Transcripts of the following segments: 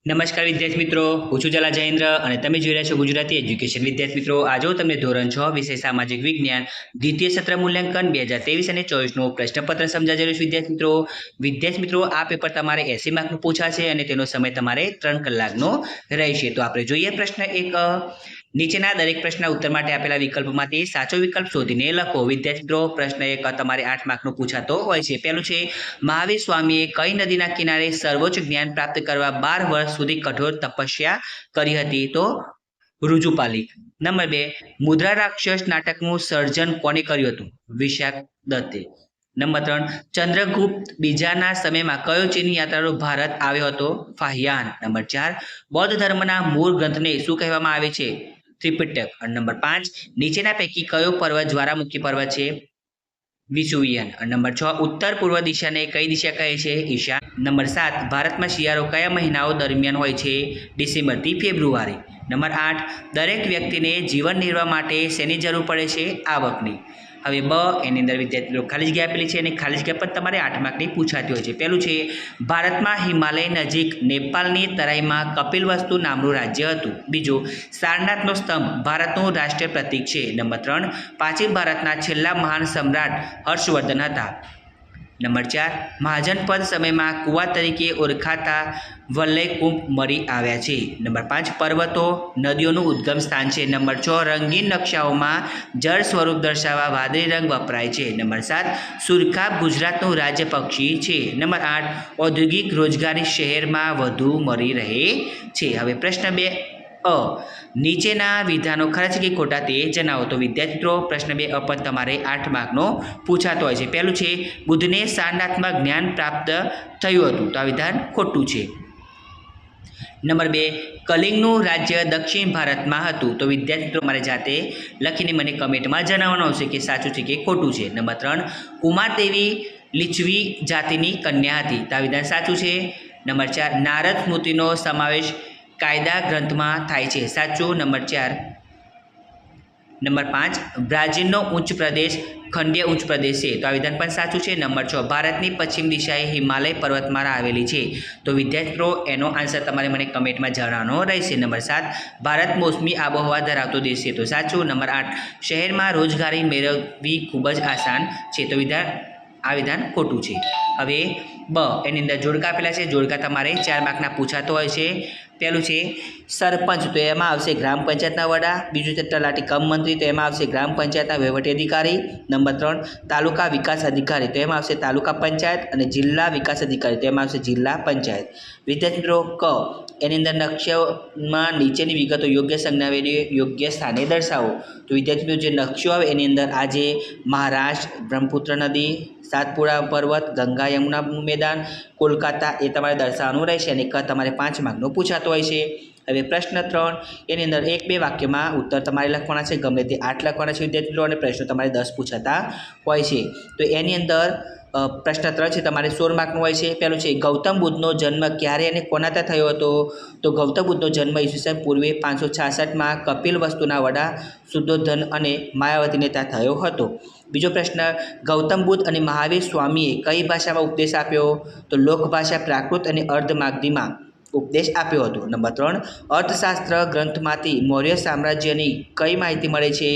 નમસ્કાર વિદ્યાર્થી મિત્રો, હું છું જલા જયેન્દ્ર અને તમે જોઈ રહ્યા છો ગુજરાતી એજ્યુકેશન. વિદ્યાર્થી મિત્રો, આજે હું તમને ધોરણ 6 વિષય સામાજિક વિજ્ઞાન દ્વિતીય સત્ર મૂલ્યાંકન 2023 અને 24 નો પ્રશ્નપત્ર સમજાવી રહ્યો છું. વિદ્યાર્થી મિત્રો, આ પેપર તમારે 80 માર્કનું પૂછાશે અને તેનો સમય તમારે 3 કલાકનો રહેશે. તો આપણે જોઈએ પ્રશ્ન 1. નીચેના દરેક પ્રશ્નના ઉત્તર માટે આપેલા વિકલ્પોમાંથી સાચો વિકલ્પ શોધીને લખો. વિદ્યાર્થી મિત્રો, પ્રશ્ન 1 તમારે 8 માર્કનો પૂછાતો હોય છે. પહેલું છે, મહાવીર સ્વામીએ કઈ નદીના કિનારે સર્વોચ્ચ જ્ઞાન પ્રાપ્ત કરવા 12 વર્ષ સુધી કઠોર તપસ્યા કરી હતી? તો ઋજુપાલી. નંબર 2, મુદ્રા રાક્ષસ નાટકનું સર્જન કોણે કર્યું હતું? વિશાખ દત્તે. નંબર 3, ચંદ્રગુપ્ત બીજાના સમયમાં કયો ચીની યાત્રાળુ ભારત આવ્યો હતો? ફાહિયાન. નંબર 4, બૌદ્ધ ધર્મના મૂળ ગ્રંથને શું કહેવામાં આવે છે? ત્રિપિટક. અને નંબર 5, નીચેના પૈકી કયો પર્વત જ્વાળામુખી પર્વત છે? વિસુવિયન. નંબર 6, ઉત્તર પૂર્વ દિશાને કઈ દિશા કહે છે? ઈશાન. નંબર 7, ભારતમાં શિયાળો કયા મહિનાઓ દરમિયાન હોય છે? ડિસેમ્બરથી ફેબ્રુઆરી. નંબર 8, દરેક વ્યક્તિને જીવન નિર્વાહ માટે શેની જરૂર પડે છે? આવકની. હવે એની અંદર વિદ્યાર્થીઓ ખાલી જગ્યા આપેલી છે અને ખાલી જગ્યા પર તમારે 8 માર્કની પૂછાતી હોય છે. પહેલું છે, ભારતમાં હિમાલય નજીક નેપાળની તરાઈમાં કપિલવસ્તુ નામનું રાજ્ય હતું. બીજું, સારનાથનો સ્તંભ ભારતનું રાષ્ટ્રીય પ્રતીક છે. નંબર 3, પ્રાચીન ભારતના છેલ્લા મહાન સમ્રાટ હર્ષવર્ધન હતા. નંબર 4, મહાજનપદ સમયમાં કુવા તરીકે ઓળખાતા વલ્લયકુંભ મળી આવ્યા છે. નંબર 5, પર્વતો નદીઓનું ઉદ્ગમ સ્થાન છે. નંબર 6, રંગીન નકશાઓમાં જળ સ્વરૂપ દર્શાવવા વાદળી રંગ વપરાય છે. નંબર 7, સુરખાબ ગુજરાતનું રાજ્ય પક્ષી છે. નંબર 8, ઔદ્યોગિક રોજગારી શહેરમાં વધુ મળી રહે છે. હવે પ્રશ્ન 2 નીચેના વિધાનો ખરા છે કે ખોટા તે જણાવો. તો વિદ્યાર્થી મિત્રો, પ્રશ્ન 2 પણ તમારે 8 માર્કનો પૂછાતો હોય છે. પહેલું છે, બુદ્ધને સારનાથમાં જ્ઞાન પ્રાપ્ત થયું હતું. તો આ વિધાન ખોટું છે. નંબર 2, કલિંગનું રાજ્ય દક્ષિણ ભારતમાં હતું. તો વિદ્યાર્થી મિત્રો, મારે જાતે લખીને મને કમેન્ટમાં જણાવવાનું આવશે કે સાચું છે કે ખોટું છે. નંબર 3, કુમારદેવી લીછવી જાતિની કન્યા હતી. તો આ વિધાન સાચું છે. નંબર 4, નારદ સ્મૃતિનો સમાવેશ કાયદા ગ્રંથમાં થાય છે. સાચું. નંબર 4. નંબર 5, બ્રાઝિલનો ઉચ્ચ પ્રદેશ ખંડીય ઉચ્ચ પ્રદેશ છે. તો આ વિધાન પણ સાચું છે. નંબર 6, ભારતની પશ્ચિમ દિશાએ હિમાલય પર્વતમાળા આવેલી છે. તો વિદ્યાર્થી મિત્રો, એનો આન્સર તમારે મને કમેન્ટમાં જણાવવાનો રહેશે. નંબર 7, ભારત મોસમી આબોહવા ધરાવતો દેશ છે. તો સાચું. નંબર 8, શહેરમાં રોજગારી મેળવવી ખૂબ જ આસાન છે. તો આ વિધાન ખોટું છે. હવે એની અંદર જોડકા આપેલા છે. જોડકા તમારે 4 માર્કના પૂછાતો હોય છે. પહેલું છે, સરપંચ. તો એમાં આવશે ગ્રામ પંચાયતના વડા. બીજું છે, તલાટી કમ મંત્રી. તો એમાં આવશે ગ્રામ પંચાયતના વહીવટી અધિકારી. નંબર 3, તાલુકા વિકાસ અધિકારી. તો એમાં આવશે તાલુકા પંચાયત. અને જિલ્લા વિકાસ અધિકારી. તો એમાં આવશે જિલ્લા પંચાયત. વિદ્યાર્થી મિત્રો, એની અંદર નકશામાં નીચેની વિગતો યોગ્ય સંજ્ઞા વેરી યોગ્ય સ્થાને દર્શાવો. તો વિદ્યાર્થી મિત્રો, જે નકશો આવે એની અંદર આજે મહારાષ્ટ્ર, બ્રહ્મપુત્ર નદી, સાતપુરા પર્વત, ગંગા યમુના મેદાન, કોલકાતા એ તમારે દર્શાવવાનું રહેશે. અને તમારે 5 માર્કનો પૂછાતો હોય છે. હવે પ્રશ્ન 3, એની અંદર 1-2 વાક્યમાં ઉત્તર તમારે લખવાના છે. ગમે તે 8 લખવાના છે વિદ્યાર્થી મિત્રો, અને પ્રશ્નો તમારે 10 પૂછાતા હોય છે. તો એની અંદર પ્રશ્ન 3 છે, તમારે 16 માર્કનું હોય છે. પહેલું છે, ગૌતમ બુદ્ધનો જન્મ ક્યારે અને કોના ત્યાં થયો હતો? તો ગૌતમ બુદ્ધનો જન્મ ઈસવીસન પૂર્વે 566માં કપિલવસ્તુના વડા શુદ્ધોધન અને માયાવતીને ત્યાં થયો હતો. બીજો પ્રશ્ન, ગૌતમ બુદ્ધ અને મહાવીર સ્વામીએ કઈ ભાષામાં ઉપદેશ આપ્યો? તો લોકભાષા પ્રાકૃત અને અર્ધમાગધીમાં ઉપદેશ આપ્યો હતો. નંબર 3, અર્થશાસ્ત્ર ગ્રંથમાંથી મૌર્ય સામ્રાજ્યની કઈ માહિતી મળે છે?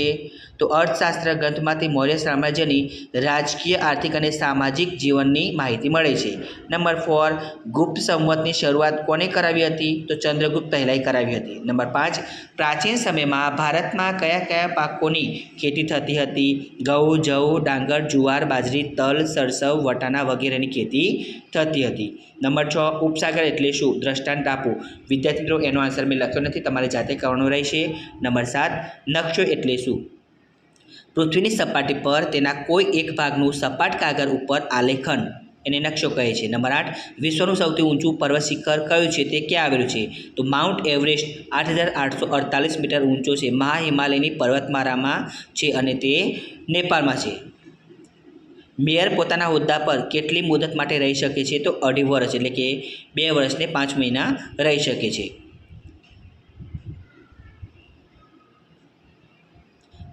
તો અર્થશાસ્ત્ર ગ્રંથમાંથી મૌર્ય સામ્રાજ્યની રાજકીય, આર્થિક અને સામાજિક જીવનની માહિતી મળે છે. નંબર 4, ગુપ્ત સંવતની શરૂઆત કોને કરાવી હતી? તો ચંદ્રગુપ્ત પહેલાંય કરાવી હતી. નંબર 5, પ્રાચીન સમયમાં ભારતમાં કયા કયા પાકોની ખેતી થતી હતી? ઘઉં, જવ, ડાંગર, જુવાર, બાજરી, તલ, સરસવ, વટાણા વગેરેની ખેતી થતી હતી. નંબર 6, ઉપસાગર એટલે શું? દ્રષ્ટાંત આપો. વિદ્યાર્થી મિત્રો, એનો આન્સર મેં લખ્યો નથી, તમારે જાતે કરવાનો રહેશે. નંબર 7, નકશો એટલે શું? પૃથ્વીની સપાટી પર તેના કોઈ એક ભાગનું સપાટ કાગળ ઉપર આલેખન એને નકશો કહે છે. નંબર 8, વિશ્વનું સૌથી ઊંચું પર્વત શિખર કયું છે? તે ક્યાં આવેલું છે? તો માઉન્ટ એવરેસ્ટ 8848 મીટર ઊંચો છે. મહા હિમાલયની પર્વતમાળામાં છે અને તે નેપાળમાં છે. મેયર પોતાના હોદ્દા પર કેટલી મુદત માટે રહી શકે છે? તો 2.5 વર્ષ, એટલે કે 2 વર્ષ ને 5 મહિના રહી શકે છે.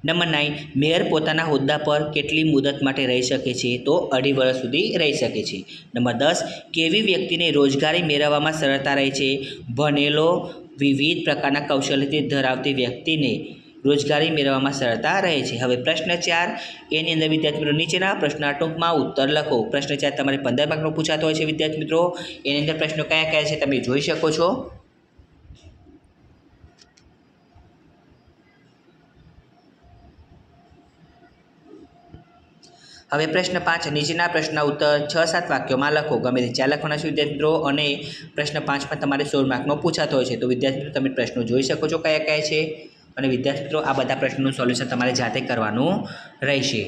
નંબર 9, મેયર પોતાના હોદ્દા પર કેટલી મુદત માટે રહી શકે છે? તો 2.5 વર્ષ સુધી રહી શકે છે. નંબર 10, કેવી વ્યક્તિને રોજગારી મેળવવામાં સરળતા રહે છે? ભણેલો, વિવિધ પ્રકારના કૌશલ્યથી ધરાવતી વ્યક્તિને રોજગારી મેળવવામાં સરળતા રહે છે. હવે પ્રશ્ન 4, એની અંદર વિદ્યાર્થી મિત્રો નીચેના પ્રશ્નના ટૂંકમાં ઉત્તર લખો. પ્રશ્ન 4 તમારે 15 માર્કનો પૂછાતો હોય છે વિદ્યાર્થી મિત્રો. એની અંદર પ્રશ્નો કયા કયા છે તમે જોઈ શકો છો. હવે પ્રશ્ન 5, નીચેના પ્રશ્નના ઉત્તર 6-7 વાક્યોમાં લખો. ગમે તે 4 લખવાના છે વિદ્યાર્થી મિત્રો, અને પ્રશ્ન 5 પણ તમારે 16 માર્કનો પૂછાતો હોય છે. તો વિદ્યાર્થી મિત્રો તમે પ્રશ્નો જોઈ શકો છો કયા કયા છે, અને વિદ્યાર્થી મિત્રો આ બધા પ્રશ્નોનું સોલ્યુશન તમારે જાતે કરવાનું રહેશે.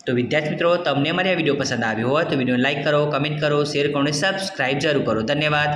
તો વિદ્યાર્થી મિત્રો તમને અમારી આ વિડીયો પસંદ આવ્યો હોય તો વિડીયોને લાઇક કરો, કમેન્ટ કરો, શેર કરો અને સબસ્ક્રાઇબ જરૂર કરો. ધન્યવાદ.